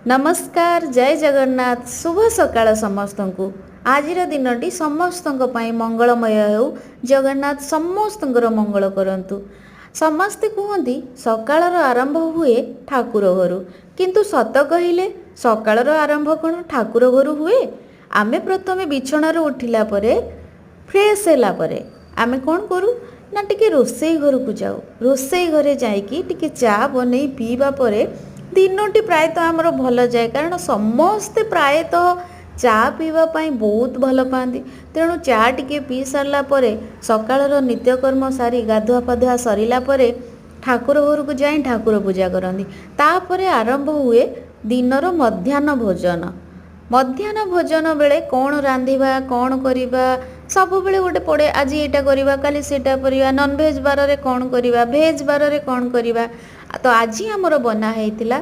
नमस्कार जय जगन्नाथ शुभ सकाळ समस्त को आज दिन समस्त मंगलमय हो जगन्नाथ समस्त मंगल करंतु। समस्ते कहते सकाळ आरंभ हुए ठाकुर घर किंतु सत कहले सकाळ आरंभ कौन ठाकुर घर हुए। आमे प्रथमे बिछणार उठिला परे फ्रेश होला परे आमे कौन करूँ ना टिके रोसई घर को जाऊ। रोसई घरे जाइकी टिके चा बनै पीवा परे दिनटी प्रायतः आमर भल जाए कारण समस्ते प्रायतः चा पीवाई बहुत भल पाती। तेणु चा टिके पी सारा सकाळर नित्यकर्म सारी गाधुआ पाधुआ सरला ठाकुर घर को जाए ठाकुर पूजा करती। तापर आरंभ हुए दिनर मध्याह्न भोजन। मध्याह्न भोजन बेले कौन रांधिबा कौन करिबा सब बेले गोटे पड़े। आज एटा करिबा काली सेटा करिबा नॉनवेज बार रे कौन करिबा भेज बार रे कौन करिबा। तो आज आमर बना होता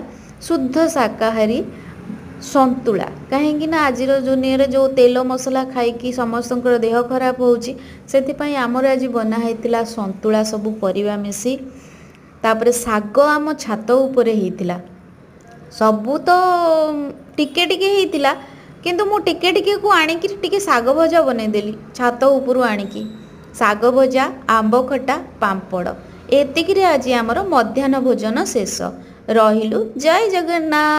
शुद्ध शाकाहारी संतुला कहीं आज दुनिया जो तेल मसला खाई समस्त देह खराब होपाई आमर आज बना होता संतुला सब परिवा मिसी। तापर शाग आम छात उपरे होता सबू तो टिके टिके होता किंतु मु टिके टिके को आनिकी टिके शाग भजा बनईदेली छात उपरू आनिकी शाग भजा आंब खटा पांपड़ एतिक आज आमर मध्याह्न भोजन शेष। रहिलु जय जगन्नाथ।